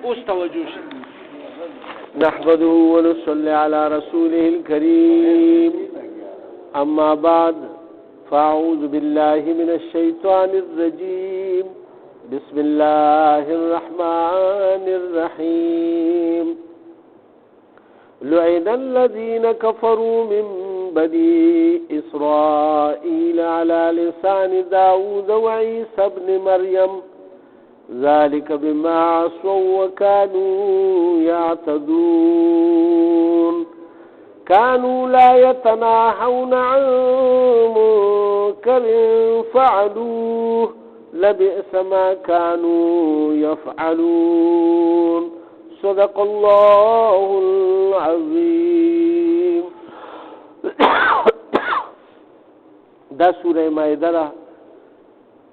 اوس توجه شي. نحمده ونصلي على رسوله الكريم أما بعد فأعوذ بالله من الشيطان الرجيم بسم الله الرحمن الرحيم لعن الذين كفروا من بني إسرائيل على لسان داود وعيسى ابن مريم ذلك بما عصوا وكانوا يعتدون كانوا لا يتناهون عن منكر فعلوه لبئس ما كانوا يفعلون صدق الله العظيم. دا سورة مائدة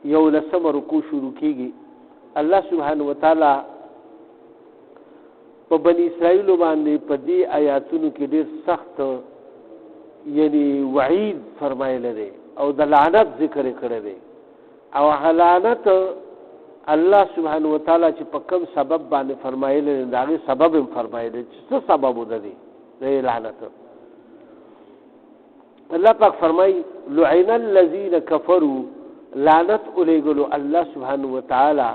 یو لسم رکو شروع کیږي. الله سبحانه وتعالی په بنی اسرائیل باندې په دې آیاتونو کې ډېر سخت یعنی وعید فرمایلی دی او د لعنت ذکر کړی دی او لعنت الله سبحانه وتعالی چې په کوم سبب باندې فرمایلی دی د هغې سبب هم فرمایلی چې څه سبب و د دې لعنت. الله پاک فرمایي لعن الذین کفروا لعنت الیګلو الله سبحانه وتعالی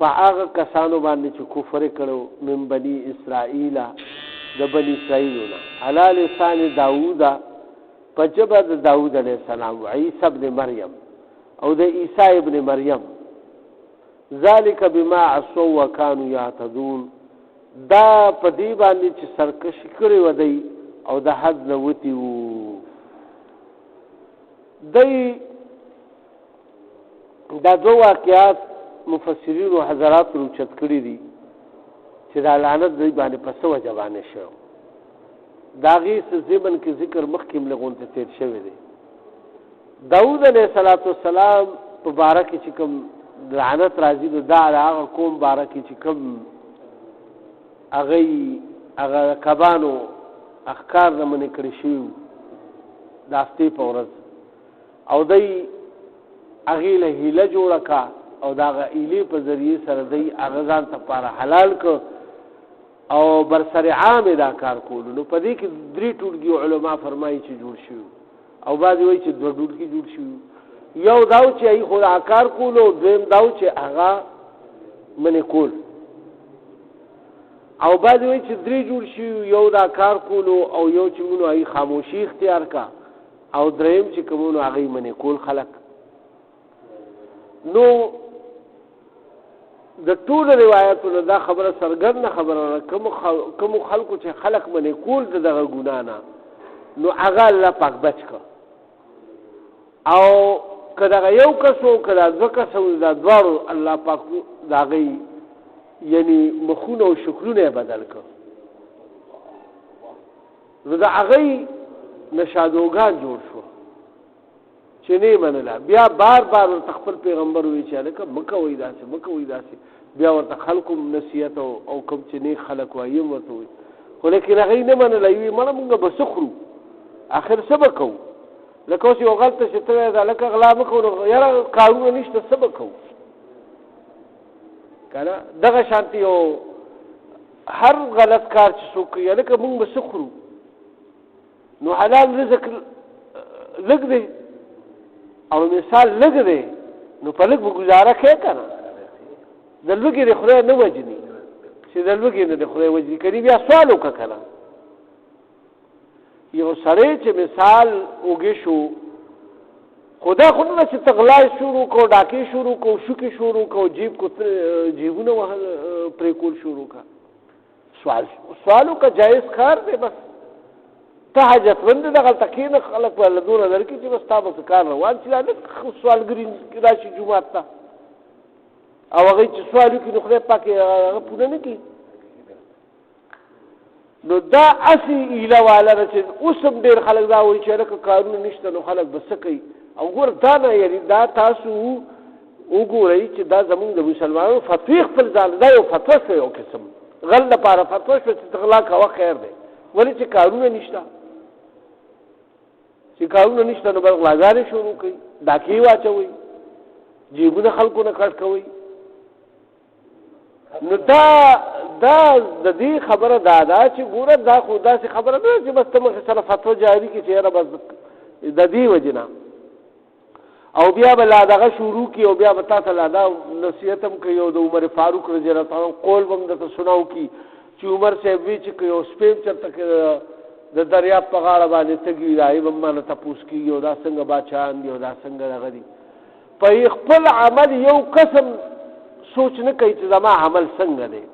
په هغه کسانو باندې چې کفر کړو من بني اسرائیل د بني اسرائیلونه علی لسان داوود په ژبه د داوود علیه السلام و عیسی ابن مریم او د عیسی ابن مریم ذالک بما عصوا وکانوا یعتدون دا په دې باندې چې سرکشي کړې و دی او د حد نه وتی وو دی دا دو واقعات مفسرین و حضرات روچت کړي دي چې دا لعنت دوی باندې په څه وجه باندې شو. د هغې څه ضمن کې ذکر مخکې هم لږ تیر شوی دی. داود علیه السلام په باره کې چې کوم لعنت راځي نو دا د هغه قوم باره کې چې کوم هغه کبانو احکار نه منې کړي شوي د هفتې په ورځ او دی هغې له هیله جوړه کا او دا هغه هیلې په ذریعې سره دی هغه ځان ته پاره حلال که او برسر عام دا کار کولو. نو په دې کې درې ټولګي علما فرمایي چې جوړ شوي او بعضې وایي چې دوه ټولګي جوړ شوي. یو دا و چې هغې خو دا کار کولو او دویم دا و چې هغه منې کول او بعضې وایي چې درې جوړ شوي یو دا کار کولو او یو چې مونو هغې خاموشي اختیار کا او دریم چې کومونو هغې منې کول خلک. نو د ټولو روایتونو دا خبره څرګنده خبره ده کومو خلکو چې خلک منې کول د دغه ګناه نه نو هغه الله پاک بچ که او که دغه یو کس و که دا دوه کس و دا دواړو الله پاک د هغې یعنې مخونه او شکلونه یې بدل که نو د هغې نه شادوګان جوړ شو چې نه یې منله. بیا بار بار ورته خپل پیغمبر وایي چې هلکه مه کوئ داسې مه کوئ داسې بیا ورته خلکو نصیحت او کوم چې نیک خلک وایي هم ورته وایي خو لیکن هغې نه منله وایي مړه مونږ به څه خورو آخر څه به کوو لکه اوس یو غل ته چې ته دا لکه غلا مه کوو نو یاره کارونه نشته څه به کوو که نه دغه شانتې یو هر غلط کار چې څوک کوي هلکه مونږ به څه خورو نو حلال رزق لږ دی او مثال لږ دی نو په لږ به ګزاره کوې که نه د لږې د خدای نه وجني چې د لږې نه د خدای وجني کني بیا سوال وکړه که نه یو سړی چې مثال اوږې شو خو دا خو نه چې ته غلا شروع کړو ډاکې شروع کړو شوکې شروع کړو جیبونه وهل پرې کول شروع کړه سوال وکړه جایز کار دی بس ته حاجتمند دغلته کښېنه خلک به له دونه درکړي چې بس تا به کار روان چې دا لږ سوالګري راشي جومات ته او هغوی چې سوال وکړي نو خدای پاک هغه پوره نه کړي. نو دا هسې ایله واله ده چې اوس هم ډېر خلک دا وایي چې هلکه کارونه نشته نو خلک به څه کوي او ګوره دا نه یعنې دا تاسو وګورئ چې دا زمونږ د مسلمانانو فتوی خپل ځان دا یو فتوه شوه یو قسم غل لپاره فتوه شوه چې ته غلا کوه خیر دی ولې چې کارونه نشته چې کارونه نشته نو به غلاګانې شروع کوي ډاکې واچوئ جیبونه خلکو نه کټ کوئ نو دا د دې خبره دا چې ګوره دا خو داسې خبره نه چې بس ته مخې سره فتوا جاري کړي چې یاره بس د دې وجې نه او بیا به لا دغه شروع کړي او بیا به تا ته لا دا نصیحت هم کوي او د عمر فاروق رضی الله تعالی قول به هم درته سناو کړي چې عمر صاحب وی چې که یو سپی چېرته کې د دریاب په غاړه باندې تږي وي هغې به هم مانه تپوس کېږي او دا څنګه باچان دي او دا څنګه دغه دي په خپل عمل یو قسم سوچ نه کوي چې زما عمل څنګه دی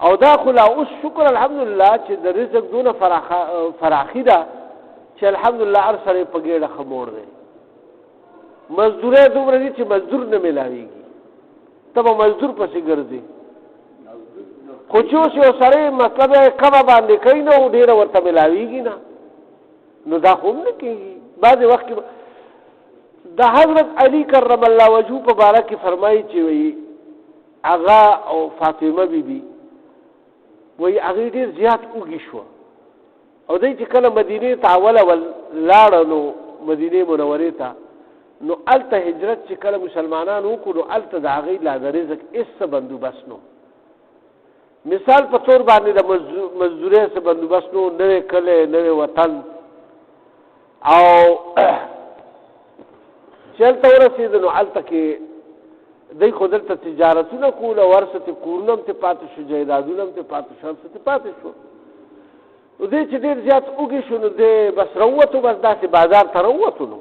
او دا خو لا اوس شکر الحمدلله چې د رزق دونه فراخي ده چې الحمدلله هر سړی په ګېډه ښه موړ دی مزدورۍ دومره دي چې مزدور نه میلاوېږي ته به مزدور پسې ګرځې خو چې اوس یو سړی مطلب یې کمه باندې کوي نه او ډېره ورته میلاوېږي نه نو دا خو هم نه کېږي بعضې وخت کې د حضرت علی کرم الله وجهه په باره کې فرمایي چې وایي هغه او فاطمه بیبي وایي هغې ډېر زیات اوږې شوه او دی چې کله مدینې ته اول لاړه نو مدینې منورې ته نو هلته هجرت چې کله مسلمانان وکړو نو هلته د هغې لا د رزق هېڅ څه بندوبست نو مثال په طور باندې د مزدورۍ څه بندوبست نو نوی کلی نوی وطن او چې هلته ورسېده نو هلته کې دی خو دلته تجارتونه کول او ورسته کورونه هم ترې پاتې شو جایدادونه هم ترې پاتې شو هر څه ترې پاتې شو نو دی چې ډېر زیات اوږې شو نو دی بس راووتو بس داسې بازار ته راووتو نو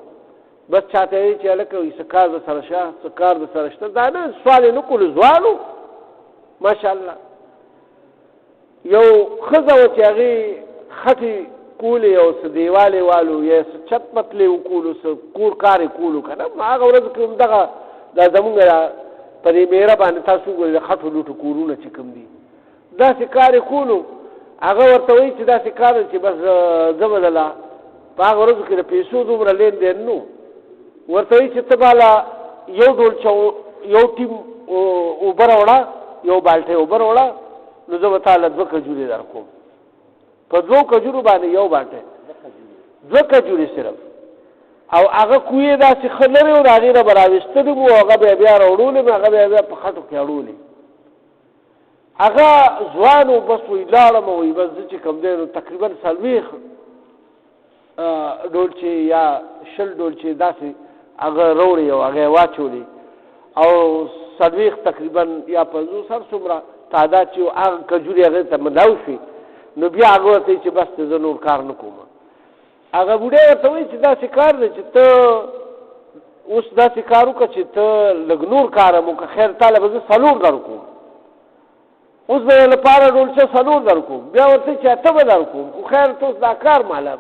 بس چاته یې چې هلکه وایي څه کار د سره شه څه کار د سره شته دا نه سوال یې نه کولو ځوانو ماشاءالله یو ښځه وه چې هغې خټې کولې او څه دیوالې والو یا څه چت پتلې وکولو څه کور کار یې کولو که نه هغه ورځو کې هم دغه دا زمونږ په دې میره باندې تاسو وګورئ د خټو لوټو کورونه چې کوم دي داسې کار یې کولو هغه ورته وایي چې داسې کار دی چې بس زه به دله په هغه ورځو کې د پیسو دومره لین دین نو ورته وایي چې ته بالا یو ډول یو ټیم اوبه راوړه یو بالټۍ اوبه راوړه نو زه به تاله 2 کجورې در کوم په 2 کجورو باندې یو بالټۍ 2 کجورې صرف او هغه کویې داسې ښه لرې و د هغې نه به راویستلې مو هغه به یې بیا راوړولې مو هغه به یې بیا په خټو کې اړولې هغه ځوان و بس وایي لاړم وایي بس زه چې کوم دی نو تقریبا 40 ډولچې یا 20 ډولچې داسې هغه روړې او هغه یې واچولې او 40 تقریبا یا 50 هر څومره تعداد چې هغه کجورې هغې ته ملاو شوې نو بیا هغه ورته وایي چې بس زه نور کار نه کوم هغه بوډۍ ورته وایي چې داسې کار دی چې ته اوس داسې کار وکړه چې ته لږ نور کار هم وکړه خیر تاله به زه 4 در کوم اوس به یې لپاره ډولچه 4 در کوم بیا ورته چې 8 به در کوم خو خیر ته اوس دا کار ماله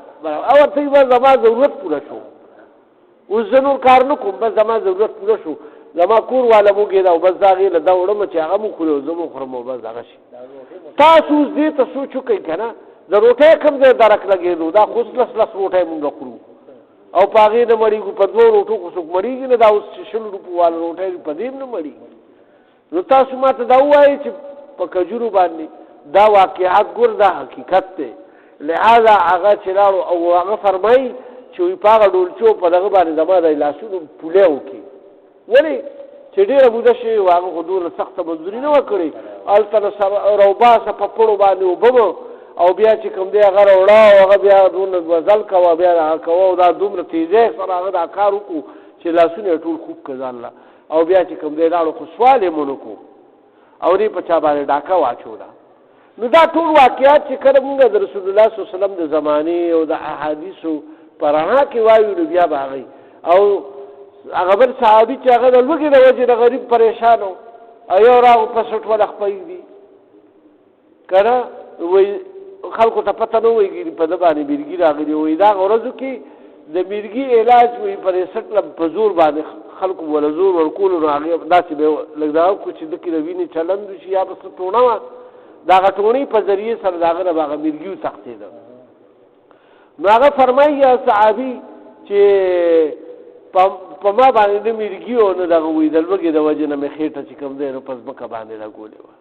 او ورته وایي بس زما ضرورت پوره شو اوس زه نور کار نه کوم بس زما ضرورت پوره شو زما کور والا موږې ده او بس دا هغې له دا وړم چې هغه مو خوري او زه مو خورم او بس دغه شي تاسو اوس دې ته سوچ وکئ که نه د روټۍ کوم ځای درک لګېدو دا خو اوس 10 روټۍ مونږ خورو او په هغې نه مړېږو په 2 روټو خو څوک مړېږي نه دا اوس چې 100 روپو والا روټۍ په دې هم نه مړېږي نو تاسو ما ته دا ووایئ چې په کجورو باندې دا واقعات ګور دا حقیقت دی لہذا هغه چې لاړو او هغه فرمایي چې وایي په هغه ډولچو په دغه باندې زما د لاسونو پولې وکړي ولې چې ډېره موده شوې وه هغه خو دومره سخته مزدوري نه وه کړې هلته نه راوباسه په پړو باندې اوبه او بیا چې کوم دی هغه راوړه او هغه بیا دونه وزل کوه بیا هغه کوه او دا دومره تیزۍ سره هغه دا کار وکړو چې لاسونه یې ټول خوب کړه ځان له او بیا چې کوم دی لاړو خو سوال یې مونږ کړو او دې په چا باندې ډاکه واچوله نو دا ټول واقعات چې کله مونږ د رسول الله صلی الله علیه وسلم د زمانې او د احادیثو په رڼا کې وایو نو بیا به هغې او هغه بل صحابي چې هغه د لوږې د وجې د غریب پریشان و او یو راغو په سټ وله خپېږدي که نه وایي خلکو ته پته نه وایي په ده باندې میرګي راغلي وایي دا هغه ورځو کې د میرګي علاج وایي په دې سټ په زور باندې خلکو وله زور ورکولو نو هغې داسې به لږ دغه وکړو چې ده کې د وینې چلند وشي یا به څه ټوڼه وه د هغه ټوڼې په ذریعې سره د هغه نه به هغه میرګي وتښتېده نو هغه فرمایي یا صحابي چې په ما باندې نه میرګي او نه دغه وایي د لوږې د وجې نه مې خېټه چې کوم دی نو په ځمکه باندې لګولې وه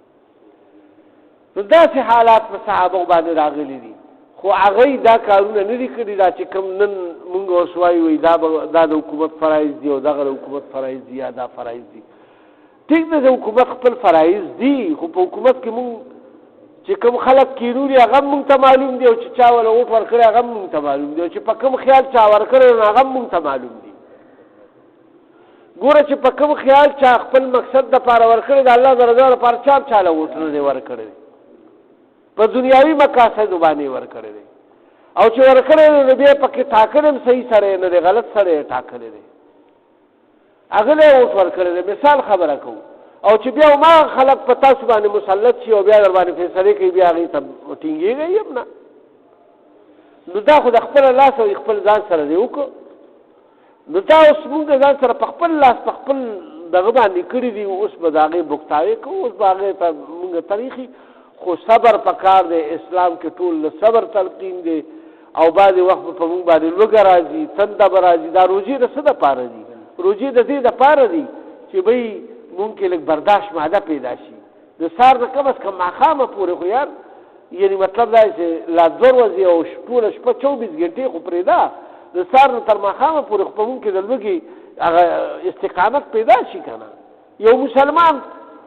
نو داسې حالات په صحابو باندې راغلي دي خو هغوی دا کارونه نه دي کړي دا چې کوم نن مونږ اوس وایو وایي دا د حکومت فرایض دي او دغه د حکومت فرایض دي یا دا فرایض دي ټیک ده د حکومت خپل فرایض دي خو په حکومت کې مونږ چې کوم خلک کینولي هغه مونږ ته معلوم دي او چې چا وله ووټ ورکړی هغه مونږ ته معلوم دي او چې په کوم خیال چا ورکړی نو هغه مونږ ته معلوم دي. ګوره چې په کوم خیال چا خپل مقصد دپاره ورکړی د الله د رضا لپاره چا چاله ووټ نه دی ورکړی په دنیاوي مقاصدو باندې ورکړی دی او چې ورکړی دی نو بیا پکې ټاکلی هم صحیح سړی نه دی غلط سړی یې ټاکلی دی هغه له ووټ ورکړی دی. مثال خبره کوو او چې بیا هماغه خلک په تاسو باندې مسلط شي او بیا در باندې فیصلې کوي بیا هغې ته ټینګېږئ هم نه نو دا خو د خپله لاس او خپل ځان سره دی وکړو نو دا اوس مونږ ځان سره په خپل لاس په خپل دغه باندې کړي دي اوس به د هغې بوختاوې کوو اوس به هغې ته مونږ تاریخي خو صبر پکار دی. اسلام کې ټول له صبر تلقین دی او بعضې وخت په مونږ باندې لوږه راځي تنده به راځي. دا روجې د څه دپاره دي؟ روجې د دې دپاره دي چې بی مونږ کې لږ برداشت ماده پیدا شي د سهار نه کم از کم ماښامه پورې خو یار یعنې مطلب دا چې لا 2 ورځې او ټوله شپه 24 ګنټې خو پرېږده د سهار نه تر ماښامه پورې خو په مونږ کې د لوږې هغه استقامت پیدا شي که نه. یو مسلمان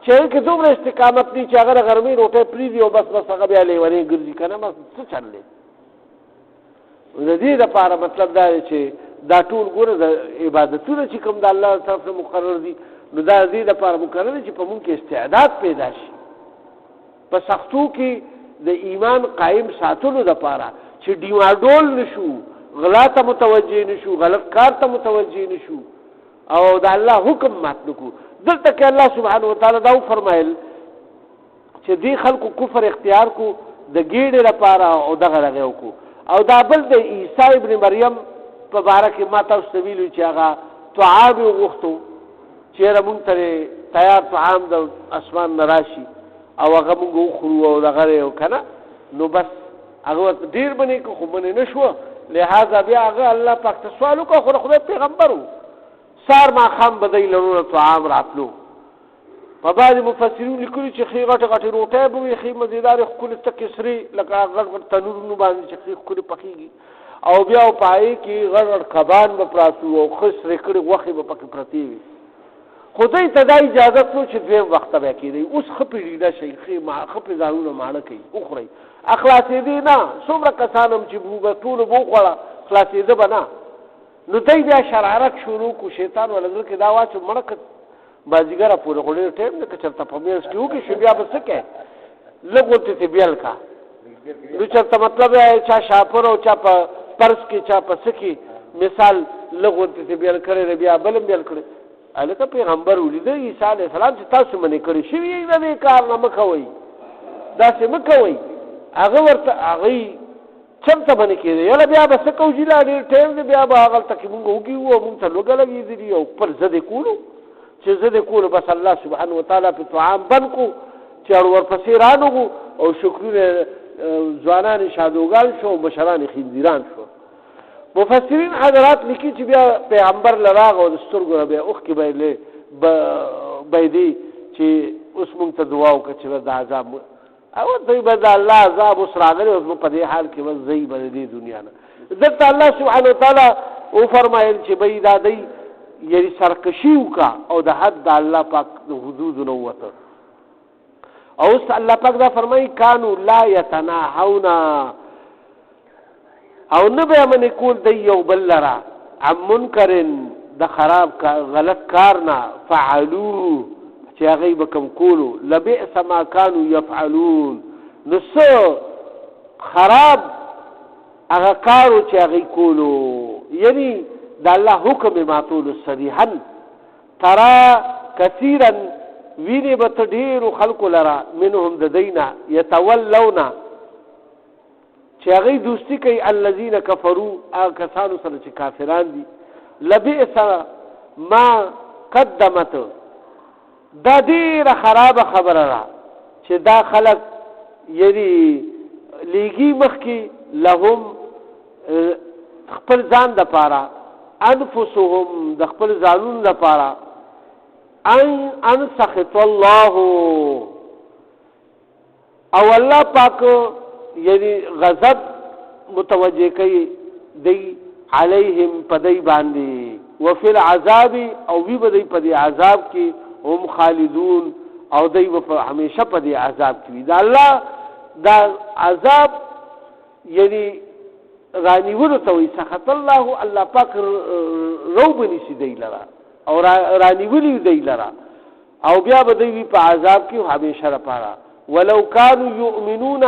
چې هغې کې دومره استقامت دی چې هغه د غرمې روټۍ پرېږدي او بس هغه بیا لیونې ګرځي که نه بس څه چل دی. د دې دپاره مطلب دا دی چې دا ټول ګوره د عبادتونه چې کوم د الله طرف نه مقرر دي نو دا د دې دپاره مقرر دي چې په مونږ کې استعداد پیدا شي په سختو کې د ایمان قایم ساتلو دپاره چې ډیماډول نشو غلا ته متوجه نشو غلط کار ته متوجه نشو او د الله حکم مات نکو. دلته کې الله سبحانه وتعالی دا وفرمایل چې دې خلکو کفر اختیار کو د ګېډې لپاره او دغه دغه وکړو او دا بل د عیسی ابن مریم په باره کې ما تاسو ته ویلي چې هغه طعام یې وغوښتو چېرې مونږ ته تیار طعام د اسمان نه راشي او هغه مونږ وخورو او دغه دی که نه نو بس هغه ډېر به نه کړو خو منې نه شوه لہذا بیا هغه الله پاک ته سوال وکړه خو د خدای پیغمبر و سهار ماښام به دی لرونه طعام راتلو. په بعضې مفسرین لیکلي چې ښې غټې غټې روټۍ به وي ښې مزېدارې ښکلې تکې سرې لکه غټ غټ تنورونو باندې چې ښې ښکلې پخېږي او بیا په هغې کې غټ غټ کبان به پراته وو او ښه سرې کړې غوښې به پکې پرتې وي. خو دوی ته دا اجازت نو چې دویم وخته بیا کېدی اوس ښه پې ډېډه شئ ښه پې ځانونه ماړه کوي وخورئ خلاصېدې نه څومره کسان هم چې به ټولو به وخوړه خلاصېده به نه نو دی بیا شرارت شروع کړو شیطان وله زړه کې دا واچو مړه که بازیګره پورې خو ډېر ټایم دی که چېرته په منځ کې وکړي شو بیا به څه کوې لږ ورته ترې بیل کا نو چېرته مطلب چا شاپر او چا په پرس کې چا په څه کې مثال لږ ورته ترې بیل کړی دی بیا بل هم بیل کړی هلکه پیغمبر ولیده عیسی علیه السلام چې تاسو منې کړی شوي یې د دې کار نه مه کوئ داسې مه کوئ هغه ورته هغوی چرته باندې کېده یاله بیا به څه کوو جیله ډېر ټایم دی بیا به هغلته کې مونږ وږي وو او مونږ ته لوږه لګېدلي او خپل زه دې کولو چې زه دې کولو بس الله سبحانه وتعالی په طعام بند کړو چې ورپسې رانغو او شکرونه ځوانان شادوګان شو او مشران خنزیران شو. مفسرین حضرات لیکي چې بیا پیغمبر له راغه او د سترګو نه بیا اوښکې به یې دی چې اوس مونږ ته دعا وکړه چې د عذاب او دوی به د الله عذاب اوس راغلی اوس به په دې حال کې بس ځئ به د دې دنیا نه. دلته الله سبحانه وتعالی وفرمایل چې به دا دی یعنې سرکشي وکړه او د حد د الله پاک د حدودو نه ووته او اوس الله پاک دا فرمایي کانو لا یتناهون او نه به منې کول دی یو بل لره عن منکرن د خراب غلط کار نه فعلوه چې هغوی به کوم کولو لبئس ما کانو یفعلون نو څه خراب هغه کارو چې هغوی کولو یعنی د الله حکم یې ماتولو صریحا ترا کثیرا وینې به ته ډېرو خلکو لره منهم د دوی نه یتولونه چې هغوی دوستي کوي الذین کفروا هغه کسانو سره چې کافران دي لبئس ما قدمت دا ډېره خرابه خبره ده چې دا خلک یعنې لیږي مخکې لهم خپل ځان دپاره انفسهم د خپل ځانونو دپاره ان سخط الله او الله پاک یعنی غضب متوجه کوي دی علیهم په دی باندې وفي العذاب او وی به دی په دی عذاب کې هم خالدون او دی په همیشه په دې عذاب کې وي. دا الله دا عذاب یعنی رانیولو ته وي سخط الله، الله پاک رو بنیسي دی لرا او رانیولی دی لرا او بیا به دی په عذاب کې همیشه لپاره. ولو كانوا يؤمنون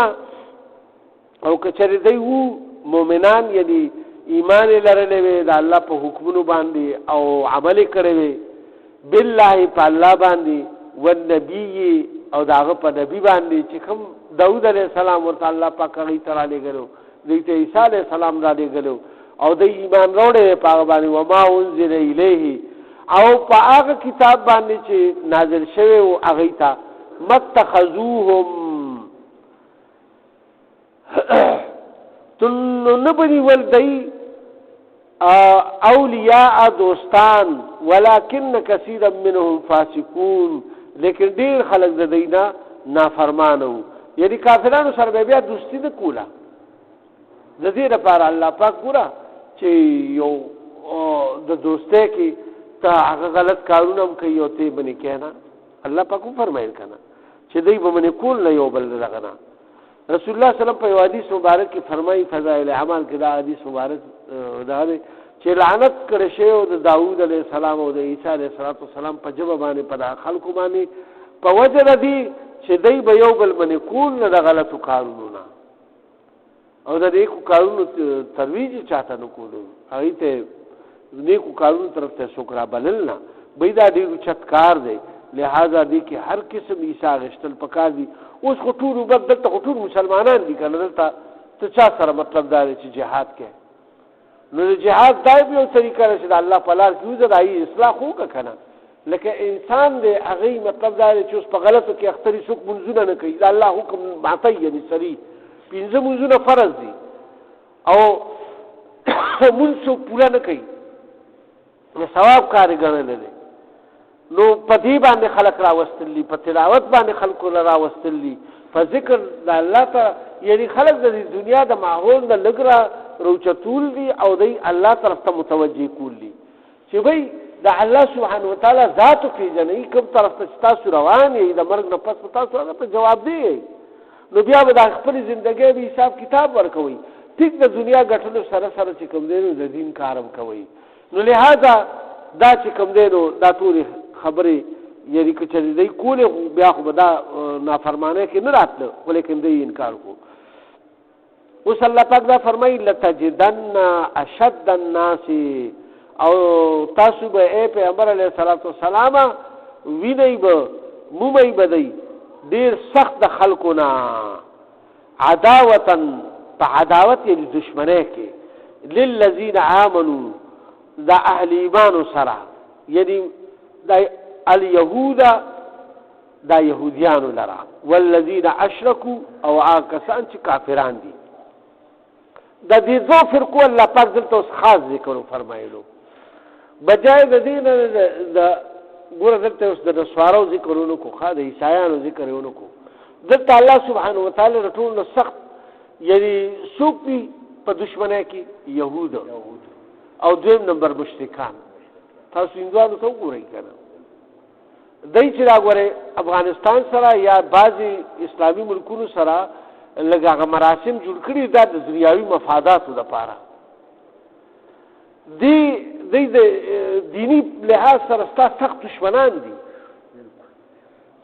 او کچری دی وو مؤمنان یعنی ایمان لرلې وي د الله په حکمونو باندې او عمل کړی وي بالله په الله باندې والنبي او داغه په نبی باندې چې کوم داوود علیه السلام ورته الله پاک هغه تعالی لګلو دې ته عیسی علیه السلام را لګلو او د ایمان وروړي په باندې وما انزل الیه او په هغه کتاب باندې چې نازل شوی او هغه ته متخذوهم تنو نبني ولدي اولیاء دوستان ولكن كثيرا منهم فاسقون، لیکن ډیر خلک د دینا نافرمانو. یعنی کافرانو سره بیا دوستی نه کوله. د دې لپاره الله پاک ګوره چې یو د دوستۍ کې ته هغه غلط کارونه هم کوي او ته بنې کېنه. الله پاک فرمایل کنه چې دوی به منې کول نه یو بل دغه نه. رسول الله صلی الله علیه وسلم په حدیث مبارک کې فرمایي فضائل اعمال کې دا حدیث مبارک دا چې لعنت کړی شی او د داوود علیه السلام او د عیسی علیه السلام په جبه باندې په خلکو باندې په وجه دی چې دوی به یو بل باندې کول نه د غلطو کارونو نه او د نیکو کارونو ترویج چاته نه کولو، هغه ته نیکو کارونو طرف ته څوک را بلل نه. بې دا ډېر چت کار دی، لہذا دی کې هر قسم عیسی غشتل پکار دي. اوس خو ټول وبد دلته خو ټول مسلمانان دي کنه، دلته ته چا سره مطلب دا دی چې جهاد کې نو جهاد دای په یو طریقه راشي د الله په لار کې وزه دای اصلاح خو کنه. لکه انسان دی هغه مطلب دا دی چې اوس په غلطو کې اختری څوک منځونه نه کوي، د الله حکم ماته یعنی سری پنځه منځونه فرض دي او منځ پورا نه کوي نو ثواب کار ګڼل دي. نو په دې باندې خلق راوستلی، په تلاوت باندې خلق راوستلی، په ذکر د الله ته یعنی خلق د دنیا د ماحول د لګرا روچتول دي او دی الله طرف ته متوجه کول دي چې وای د الله سبحانه و تعالی ذات پیژنې کوم طرف ته تاسو روان یې د مرګ نه پس تاسو هغه ته جواب دی. نو بیا به د خپل ژوندۍ به حساب کتاب ورکوي. ټیک د دنیا ګټلو سره سره چې کوم دی د دین کارم کوي. نو لہذا دا چې کوم دی نو دا ټول خبرې یعنی که چې دی کولې بیا خو به دا نافرمانه کې نه راتله، ولیکن دی انکار کو. اوس الله پاک دا فرمایي لتجدن اشد الناس او تاسو به اے پیغمبر علیه السلام وینئ به مومئ به دی ډېر سخت د خلکو نه عداوتن په عداوت یعنی دشمنۍ کې للذین آمنوا دا اهل ایمانو سره یعنی دا الیهود دا یهودیانو لرا والذین اشرکو او آکسان چې کافران دي. د دې دو فرقو الله پاک دلته اوس خاص ذکر فرمایلو بجای د دین د ګور دلته اوس د نسوارو ذکرونو کو خا د عیسایانو ذکرونو کو دلته الله سبحانه و تعالی رټول سخت یعنی سوپی په دشمنه کې يهود او دویم نمبر مشرکان. تاسو هندوانو ته وګورئ کنه دای چې راغوره افغانستان سره یا بعضی اسلامی ملکونو سره لږه مراسم جوړ کړي دا د دنیاوي مفاداتو لپاره دی د دینی لحاظ سره سخت دشمنان دي.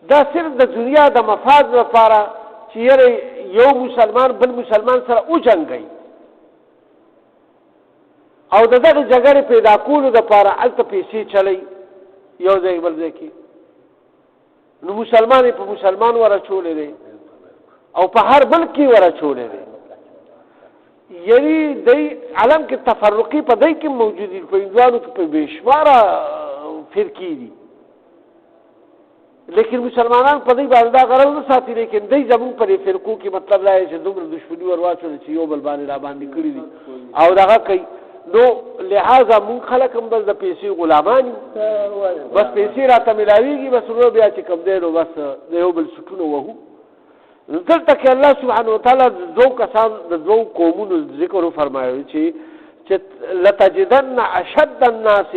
دا صرف د دنیا د مفاد لپاره چې یو مسلمان بل مسلمان سره او جنگي او دغه جګړه پیدا کولو لپاره الته پیسې چلی یو ځای بل ځای کې نو مسلمان په مسلمان ورچولې دي او په هر بل کې ورچولې دي. یعنی د عالم کې تفرقي په دای کې موجود دي، په انسانو کې په بشماره فرقې دي، لیکن مسلمانان په دې باندې دا غرض نه ساتي، لیکن دای زمون پر فرقو کې مطلب لا چې دومره دښمنی ورواچول چې یو بل باندې را باندې کړی دي او دغه کوي. نو لہذا مون خلک هم بس د پیسې غلامان بس پیسې راته ملاویږي بس نو بیا چې کوم دی نو بس د یو بل سټونه وهو. دلته کې الله سبحانه وتعالی دو کسان د دو قومونو ذکر فرمایي چې لتجدن اشد الناس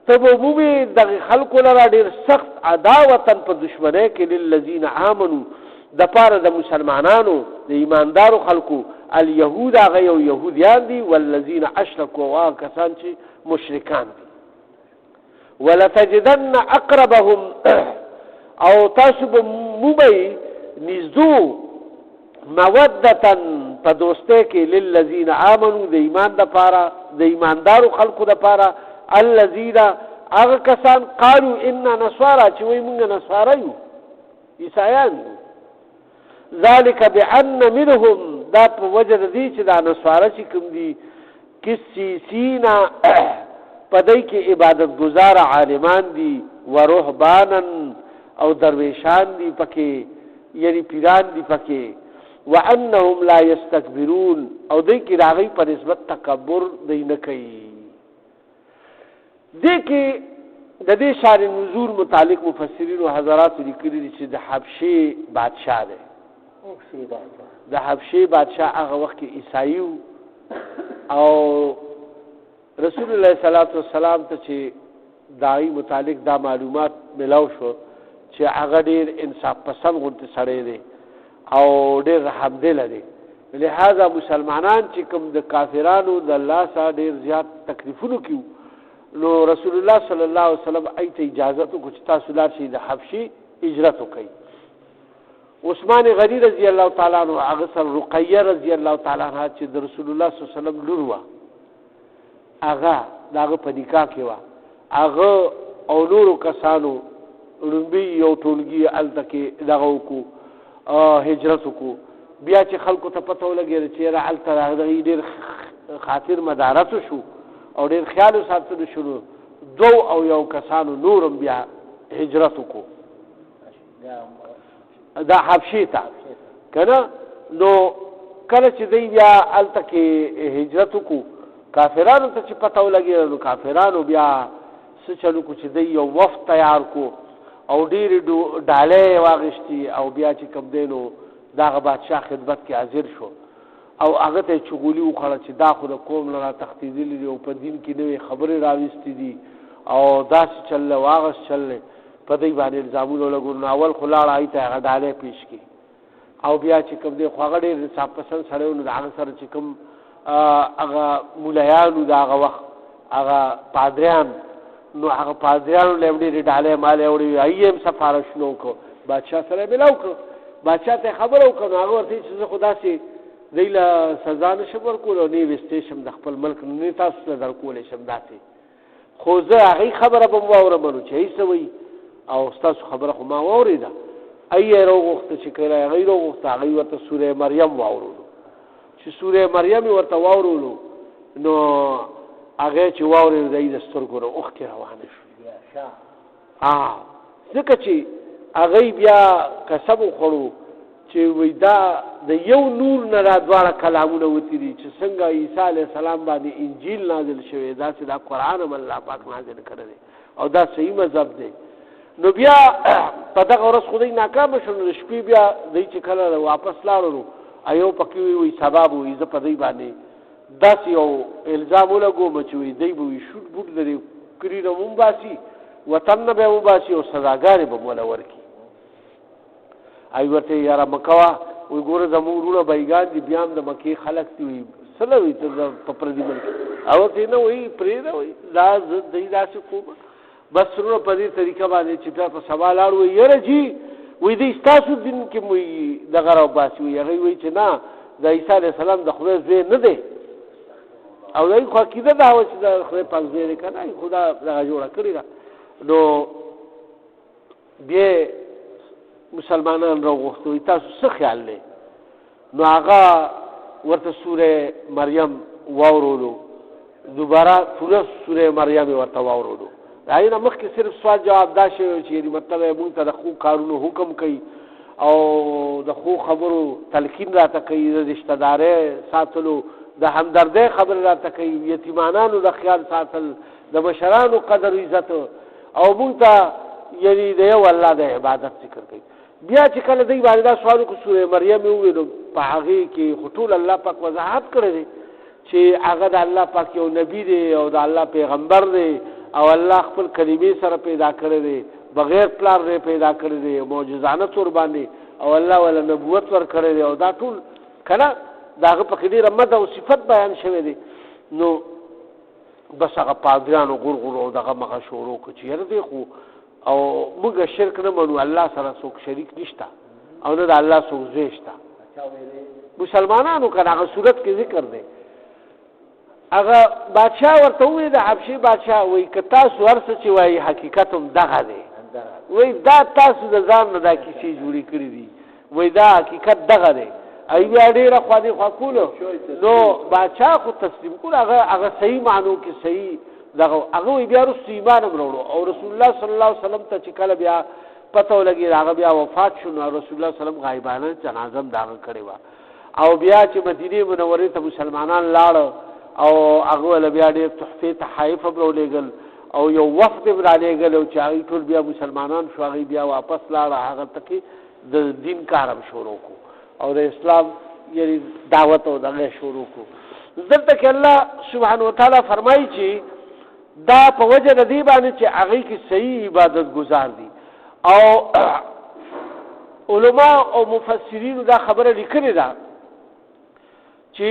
تب عمومی دغه خلکو لرا ډیر سخت عداوتن په دشمنی کې للذین آمنو د پاره د مسلمانانو د ایماندارو خلکو الیهود هغه یو یهودیان دي والذین اشرکوا او کسان چې مشرکان دي ولتجدن اقربهم او تاسو به موبی نزدو مودتن په دوسته کې للذین آمنو د ایمان د پاره د ایماندارو خلکو د پاره الذین هغه کسان قالوا ان نصارى چې وایي موږ نصارى یو عیسایان یو ذلك بأن منهم دا په وجه د دې چې دا نصارى چې کوم دي کسیسینا پدای کې عبادت گزار عالمان دي ورهبانن او درویشان دي پکې یعنی پیران دي پکې وانهم لا یستكبرون او دې کې راغی په نسبت تکبر دی نه کوي دې کې د دې شان نزول متعلق مفسرین او حضرات لیکلي دي چې د حبشي بادشاہ دی د حبشي بادشاہ هغه وخت کې عیسائی او رسول الله صلی الله علیه وسلم ته چې دای متعلق دا معلومات ملاو شو چې هغه ډیر انصاف پسند غونډه سره دی او ډیر رحم دل دی لہذا مسلمانان چې کوم د کافرانو د الله سره ډیر زیات تکلیفونو کیو نو رسول الله صلی الله علیه وسلم ایت اجازه تو کچھ تاسو لار شي د حبشي هجرت وکي عثمان غنی رضی الله تعالی عنہ هغه سره رقیه رضی الله تعالی عنها چې د رسول الله صلی الله علیه وسلم لور وا هغه داغه په نکاح کې وا هغه او نورو کسانو لومبي یو ټولګي التکه دغه کو هجرت کو بیا چې خلکو ته پته ولګي چې را الته دغه ډیر خاطر مدارت شو او ډیر خیال ساتلو شروع دو او یو کسانو نورم بیا هجرت کو دا حبشي ته کنه نو کله چې دی بیا الته کې هجرت کو کافرانو ته چې پته ولګي نو کافرانو بیا څه چلو کو چې دی یو وفد تیار کو او ډیر ډاله واغشتي او بیا چې کوم دینو داغه بادشاہ خدمت کې حاضر شو او هغه ته چغولي وخړه چې دا خو د قوم لپاره تختیدلی دی او په دین کې نوې خبرې راوستي دي او داس چل واغس چل په دې باندې الزامونه لګول اول خلاړ آیته هغه ډاله پیش کی او بیا چې کوم دی خو هغه ډیر صاحب پسند سره نو هغه سره چې کوم هغه مولایانو داغه وخت هغه پادریان نو هغه پادریانو لوړي ډاله مال وړي ایم سفارش نو کو بادشاہ سره ملاو کو بادشاہ ته خبرو کنه هغه ورته چې خدا سي دیله سزا نشور کول او نه وستېشم د خپل ملک نه تاسو ته درکول شم داسي خو زه هغه خبره به واوره منو چې ایسوي او تاسو خبره خو ما واوریده اي روغخت چې کله غیر روغخت هغه ورته سوره مریم واورولو چې سوره مریم ورته واورولو نو هغه چې واورې د سترګو اوخ کې روانه شو ځکه چې هغه بیا قسم خورو چې وای دا د یو نور نه را دواړه کلامونه وتی دي چې څنګه عیسی علی السلام باندې انجیل نازل شوی دا چې دا قران هم الله پاک نازل کړی او دا صحیح مذهب دی نو بیا په دغه ورځ خدای ناکام شو نو شپې بیا دای چې کله واپس لاړو ایو پکې وی سبب وی ز په دای باندې داس یو الزام ولګو مچوي دی به شوټ بوټ لري کړی نو مونباسي وطن به مونباسي او سزاګار به مولا ورکی ای ورته یاره مکوا وی ګوره زموږ بایګان دي بیا د مکی خلق دی سلوي ته په پردي ملک او ته نو وی پرې نه وی دا دای داسې کوم بس سره په دې طریقه باندې چې په سوال اړ وی یره جی وی دې تاسو دین کې وی دغه راو باسي وی هغه وی چې نه د عیسی علی السلام د خدای زوی نه دی او دای خو کیده دا و چې د خدای پاک زوی کنه خدا دغه جوړه کړی نو بیا مسلمانان راغوښتو تاسو څه خیال لرئ نو هغه ورته سوره مریم واورولو دوباره پوره سوره مریم ورته واورولو داینه مخکې صرف سوال جواب دا شوی چې مطلب مونږ ته د خو کارونو حکم کوي او د خو خبرو تلقین راته کوي د رشتہ دارۍ ساتلو د همدردۍ خبر راته کوي یتیمانانو د خیال ساتل د مشرانو قدر عزت او مونږ ته یعنی د یو الله د عبادت ذکر کوي بیا چې کله دی باندې دا سوال کو سوره مریم ویلو په هغه کې خطول الله پاک وضاحت کړی دی چې هغه د الله پاک یو نبی دی او د الله پیغمبر دی او الله خپل کلمې سره پیدا کړی دی بغیر پلار نه پیدا کړی دی معجزانه تور باندې او الله ولا نبوت ور کړی دی او دا ټول کنه داغه په کې ډېر مد او صفت بیان شوی دی نو بس هغه پادریانو غور او دغه مخه شروع کو چیر دی خو او موږ شرک نه منو الله سره څوک شریک نشته او نه د الله څوک زیشته مسلمانانو کنه هغه صورت کې ذکر دی هغه بادشاہ ورته وی د حبشي بادشاہ وی که تاسو ورڅ چې وای حقیقت هم دغه دی وی دا تاسو د ځان نه دا کیسې جوړې کړې دي وی دا حقیقت دغه دی ای بیا ډېره خوا کولو نو بادشاہ خو تسلیم کول هغه صحیح معنو کې صحیح دغه هغه وی بیا رسول ایمان وروړو او رسول الله صلی الله علیه وسلم ته چې کله بیا پته ولګي هغه بیا وفات شو نو رسول الله صلی الله علیه وسلم غایبانه جنازه داغه کړې و او بیا چې مدینه منوره ته مسلمانان لاړ او هغه ول بیا ډېر تحفه تحائف ورولېګل او یو وفد برالېګل او چې ټول بیا مسلمانان شو هغه بیا واپس لاړ هغه تکي د دین کارم شروع کو او د اسلام یعنی دعوت او دغه شروع کو دلته کې الله سبحانه وتعالى فرمایي چې دا په وجه د دې باندې چې هغه کې صحیح عبادت گزار دي او علما او مفسرین دا خبره لیکلې ده چې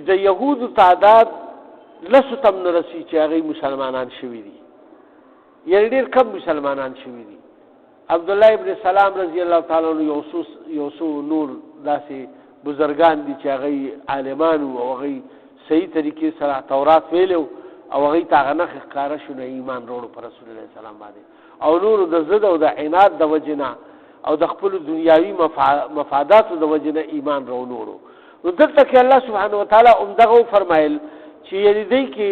د يهودو تعداد لسو تم نرسي چې هغه مسلمانان شوي دي یعنی ډېر کم مسلمانان شوي دي عبد الله ابن سلام رضی الله تعالی عنہ یوسو نور داسې بزرگان دي چې هغه عالمانو او هغه صحیح طریقې سره تورات ویلو او هغه ته هغه نه ښکاره شو نه ایمان وروړو پر رسول الله سلام باندې او نور د زد او د عناد د وجنه او د خپل دنیاوی مفادات د وجنه ایمان وروړو نو دلته کې الله سبحانه وتعالى دغه فرمایل چې یعنی دای کې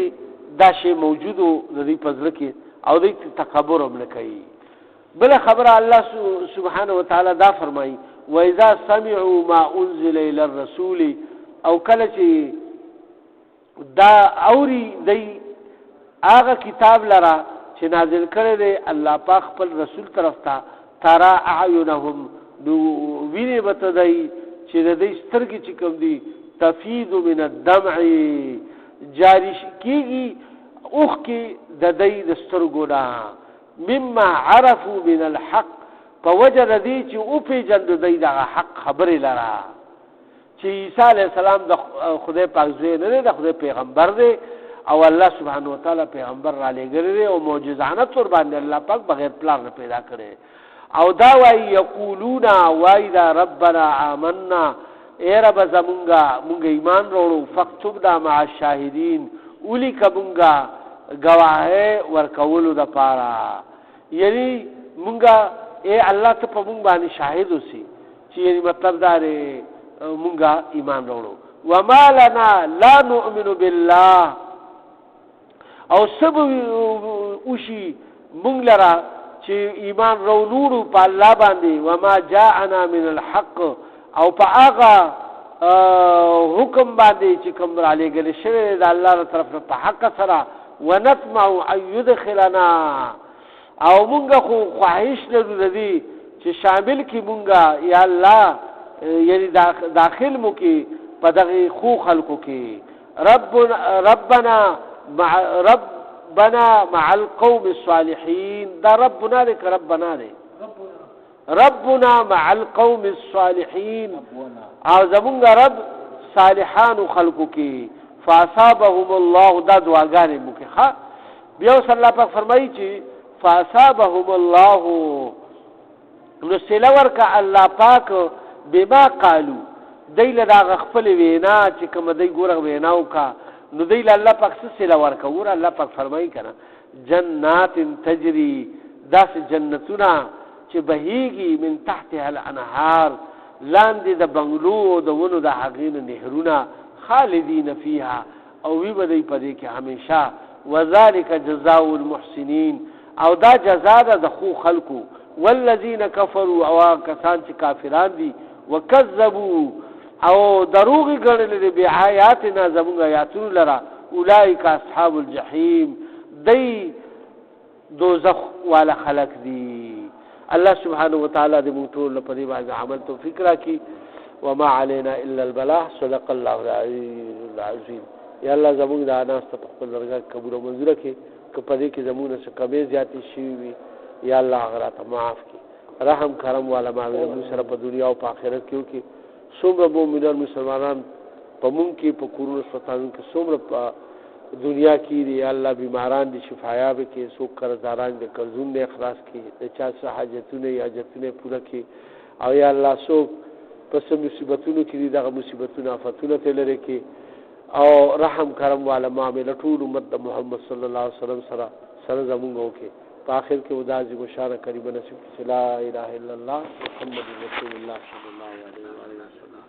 دا شی موجودو د دې پزړه کې او دې تکبر هم نه کوي بل خبره الله سبحانه وتعالى دا فرمایي واذا سمعوا ما انزل الى الرسول او کله چې دا اوري دی هغه کتاب لرا چې نازل کړی دی الله پاک خپل رسول طرف ته ترى اعينهم نو ویني بتدای چې د دې سترګې چې کوم دي تفيد من الدمع جاری کیږي اوخ کې د دې د سترګو نه مما عرفوا من الحق فوجد دې چې او په جند دې د حق خبرې لرا چې عیسی علی السلام د خدای پاک زوی نه د خدای پیغمبر دی او الله سبحانه وتعالى پیغمبر را لګره او معجزانه تور باندې الله پاک بغیر پلان نه پیدا کړي او دا وای یقولون وای دا ربنا آمنا اے رب زمونږه ایمان وروړو فاكتبنا مع الشاهدين اولی کبونګه گواهه ورکولو د پاره یعنی مونږه اے الله ته په مونږ باندې شاهد اوسي چې یعنی مطلب دا دی مونږه ایمان وروړو وما لنا لا نؤمن بالله او سب اوشي مونږ لرا چې ایمان وروړو په الله باندې وما جاءنا من الحق او په هغه حکم باندې چې کوم را لېږل شوی د الله تر طرف په حق سره ونطمع ان يدخلنا او مونږه خو خواهش لرو دې چې شامل کی مونږه یا الله یعنی داخل مو کی په دغه خو خلقو کې ربنا مع القوم الصالحين دا ربنا لك ربنا مع القوم الصالحين او زمونږ رب صالحان خلقو کې فاصابهم الله دا دعاګانې مو کې ها بیا صلی الله پاک فرمایي چې فاصابهم الله نو سلور کا الله پاک بما قالو دیل دا خپل وینا چې کوم دی ګوره ویناو کا نو دیل الله پاک سلور کا ګوره الله پاک فرمایي کنه جنات تجري داس جنتنا چې بهيږي من تحتها الانهار لاندې د بنگلو د ونو د حقین نهرونه خالدین فيها او وی بدی پدې کې همیشه وذالک جزاء المحسنین او دا جزاء د خو خلقو والذین کفروا او کسان چې کافران دي وکذبوا او دروغ ګڼل دي به آیاتنا زموږ آیاتونو لرا اولئک اصحاب الجحیم دی دوزخ والا خلق دي الله سبحانه وتعالى دې موږ ټول په دې باندې عمل توفیق راکړي وما علينا الا البلاغ صدق الله العظيم يا الله زموږ د اناس ته خپل درګه قبول او منظور کړي که په دې کې زمونه څه کمې زیاتې شوي وي یا الله هغه راته معاف کړي رحم کرم والا معامله موږ سره په دنیا او په آخرت کې وکړي څومره مؤمنان مسلمانان په مونږ کې په کورونو هسپتالونو کې څومره په دنیا کې دي یا الله بیماران دي شفایاب کې څوک قرضداران دي قرضونه اخلاص کړي د چا څه حاجتونه یا حاجتونه پوره کړي او یا الله څوک پس مصیبتونو کې دي دغه مصیبتونه آفتونه ته لري کې او رحم کرم والا معامله ټول امت د محمد صلی الله علیه وسلم سره زمونږ وکړي په آخر کې ودازي مشاره قریب نصیب لا اله الا الله محمد رسول الله صلی الله علیه وسلم